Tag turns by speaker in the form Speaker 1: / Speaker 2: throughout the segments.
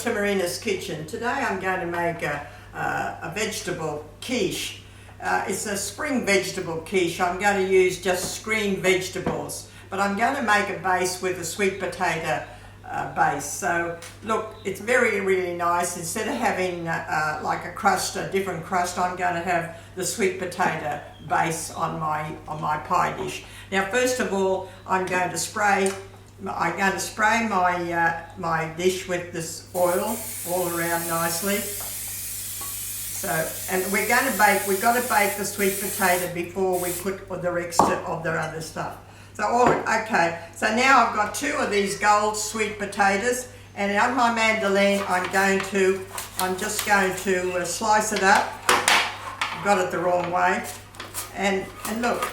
Speaker 1: to Marina's kitchen. Today I'm going to make a vegetable quiche. It's a spring vegetable quiche. I'm going to use just green vegetables, but I'm going to make a base with a sweet potato base. So look, it's really nice. Instead of having like a crust, a different crust, I'm going to have the sweet potato base on my pie dish. Now first of all, I'm going to spray my dish with this oil all around nicely. So, and we've got to bake the sweet potato before we put the rest of the other stuff. So okay, so now I've got 2 of these gold sweet potatoes, and on my mandolin I'm just going to slice it up. I've got it the wrong way, and look.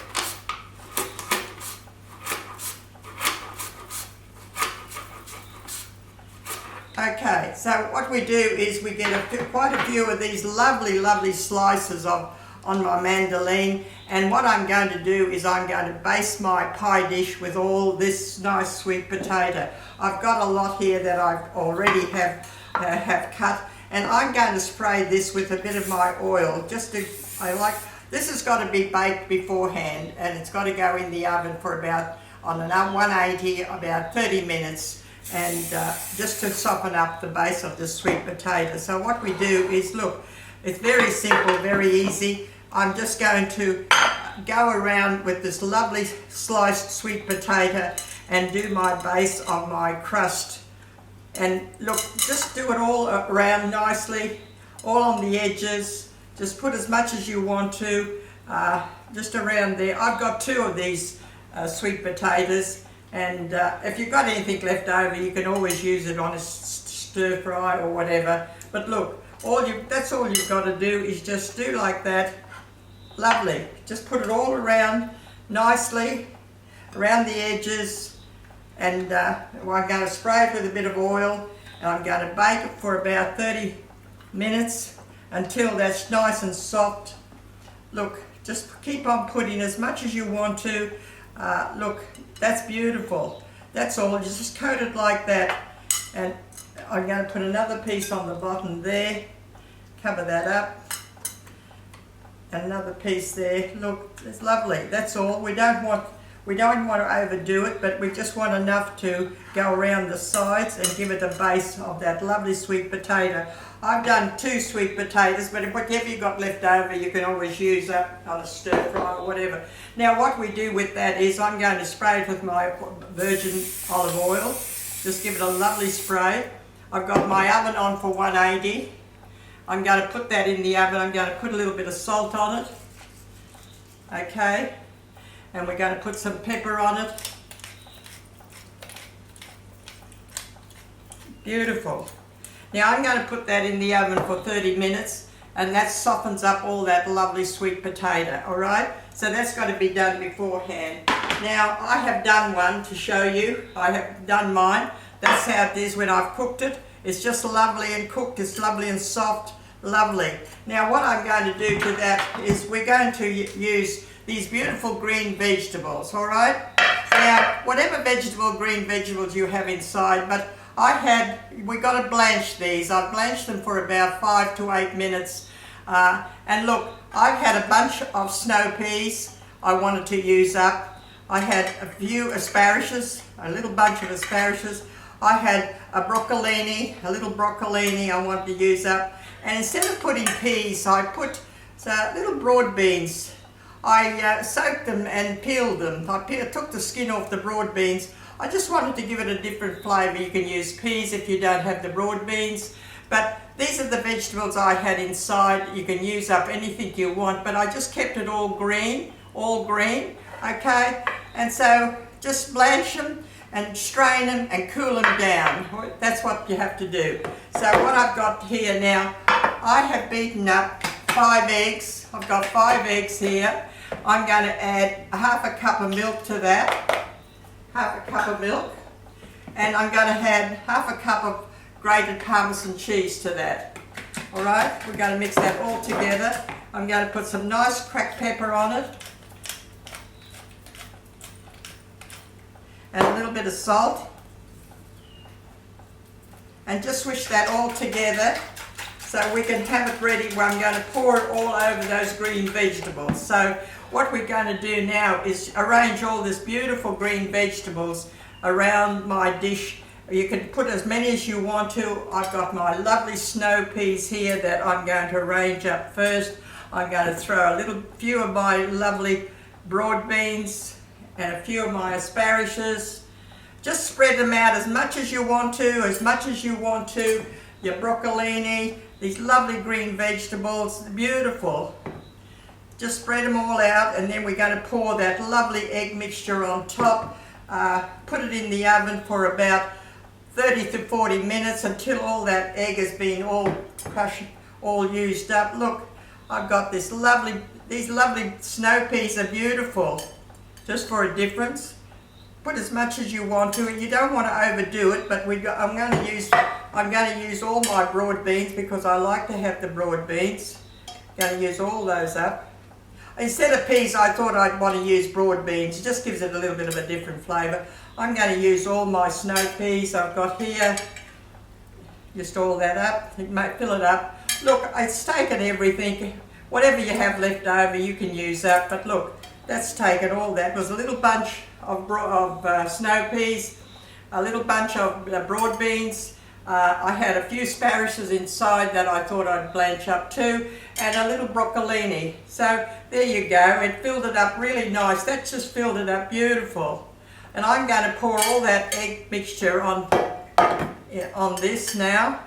Speaker 1: Okay, so what we do is we get quite a few of these lovely slices on my mandolin, and what I'm going to do is I'm going to base my pie dish with all this nice sweet potato. I've got a lot here that I've already have cut, and I'm going to spray this with a bit of my oil. This has got to be baked beforehand, and it's got to go in the oven for about on an 180 about 30 minutes. And just to soften up the base of the sweet potato. So what we do is, look, it's very simple, very easy. I'm just going to go around with this lovely sliced sweet potato and do my base of my crust. And look, just do it all around nicely, all on the edges. Just put as much as you want to, just around there. I've got 2 of these sweet potatoes. And if you've got anything left over, you can always use it on a stir fry or whatever. But look, that's all you've got to do is just do like that. Lovely. Just put it all around nicely, around the edges. And I'm going to spray it with a bit of oil. And I'm going to bake it for about 30 minutes until that's nice and soft. Look, just keep on putting as much as you want to. Look, that's beautiful. That's all. You just coat it like that, and I'm going to put another piece on the bottom there. Cover that up. And another piece there. Look, it's lovely. That's all. We don't want to overdo it, but we just want enough to go around the sides and give it a base of that lovely sweet potato. I've done 2 sweet potatoes, but whatever you got left over, you can always use up on a stir fry or whatever. Now what we do with that is I'm going to spray it with my virgin olive oil. Just give it a lovely spray. I've got my oven on for 180. I'm going to put that in the oven. I'm going to put a little bit of salt on it. Okay. And we're going to put some pepper on it. Beautiful. Now I'm going to put that in the oven for 30 minutes, and that softens up all that lovely sweet potato, alright? So that's got to be done beforehand. Now I have done one to show you. I have done mine. That's how it is when I've cooked it. It's just lovely and cooked. It's lovely and soft. Lovely. Now what I'm going to do to that is we're going to use these beautiful green vegetables, alright? Now whatever green vegetables you have inside, but we got to blanch these. I blanched them for about 5 to 8 minutes. And look, I've had a bunch of snow peas I wanted to use up. I had a few asparagus, a little bunch of asparagus. I had a little broccoline I wanted to use up. And instead of putting peas, I put little broad beans. I soaked them and peeled them. I took the skin off the broad beans. I just wanted to give it a different flavour. You can use peas if you don't have the broad beans. But these are the vegetables I had inside. You can use up anything you want, but I just kept it all green, okay? And so just blanch them and strain them and cool them down. That's what you have to do. So what I've got here now, I have beaten up 5 eggs. I've got 5 eggs here. I'm going to add half a cup of milk to that. Half a cup of milk, and I'm going to add half a cup of grated Parmesan cheese to that. Alright, we're going to mix that all together. I'm going to put some nice cracked pepper on it, and a little bit of salt, and just swish that all together so we can have it ready where I'm going to pour it all over those green vegetables. So what we're going to do now is arrange all this beautiful green vegetables around my dish. You can put as many as you want to. I've got my lovely snow peas here that I'm going to arrange up first. I'm going to throw a few of my lovely broad beans and a few of my asparagus. Just spread them out as much as you want to, Your broccoline, these lovely green vegetables, beautiful. Just spread them all out, and then we're going to pour that lovely egg mixture on top. Put it in the oven for about 30 to 40 minutes until all that egg has been all crushed, all used up. Look, I've got these lovely snow peas are beautiful. Just for a difference, put as much as you want to. You don't want to overdo it, but I'm going to use all my broad beans because I like to have the broad beans. Going to use all those up. Instead of peas, I thought I'd want to use broad beans. It just gives it a little bit of a different flavour. I'm going to use all my snow peas I've got here. Just all that up. You might fill it up. Look, it's taken everything. Whatever you have left over, you can use up. But look, that's taken all that. It was a little bunch of snow peas, a little bunch of broad beans. I had a few asparagus inside that I thought I'd blanch up too, and a little broccoline. So there you go, it filled it up really nice. That just filled it up beautiful. And I'm going to pour all that egg mixture on this now.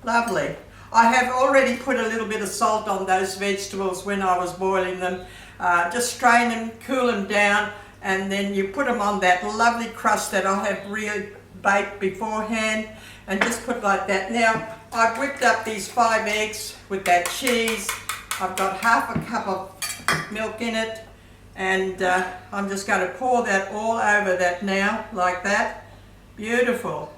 Speaker 1: Lovely. I have already put a little bit of salt on those vegetables when I was boiling them. Just strain them, cool them down, and then you put them on that lovely crust that I have really baked beforehand, and just put like that. Now I've whipped up these 5 eggs with that cheese. I've got half a cup of milk in it, and I'm just going to pour that all over that now, like that. Beautiful.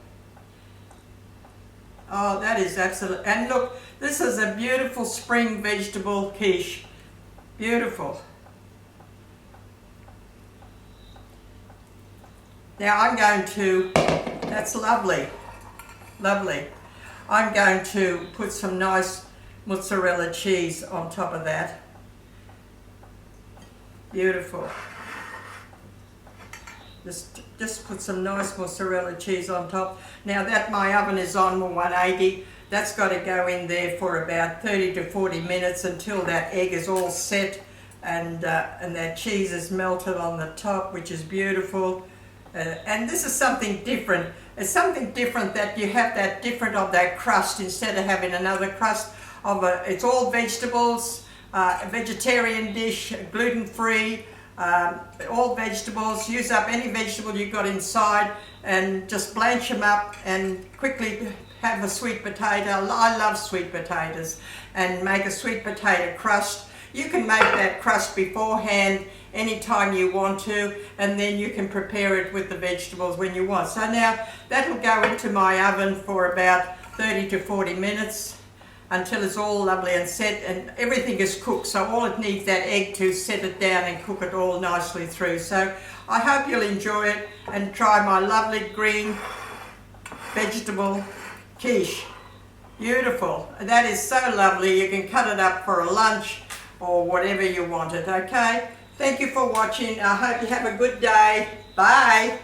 Speaker 1: Oh, that is absolute. And look, this is a beautiful spring vegetable quiche. Beautiful. Now I'm going to, that's lovely, lovely. I'm going to put some nice mozzarella cheese on top of that. Beautiful. Just put some nice mozzarella cheese on top. Now that my oven is on 180, that's got to go in there for about 30 to 40 minutes until that egg is all set and that cheese is melted on the top, which is beautiful. And this is something different. It's something different that you have that different of that crust instead of having another crust of it's all vegetables, a vegetarian dish, gluten-free, all vegetables. Use up any vegetable you've got inside and just blanch them up and quickly have a sweet potato. I love sweet potatoes, and make a sweet potato crust. You can make that crust beforehand anytime you want to, and then you can prepare it with the vegetables when you want. So now that'll go into my oven for about 30 to 40 minutes until it's all lovely and set and everything is cooked. So all it needs that egg to set it down and cook it all nicely through. So I hope you'll enjoy it and try my lovely green vegetable quiche. Beautiful. That is so lovely. You can cut it up for a lunch or whatever you want it, okay? Thank you for watching. I hope you have a good day. Bye.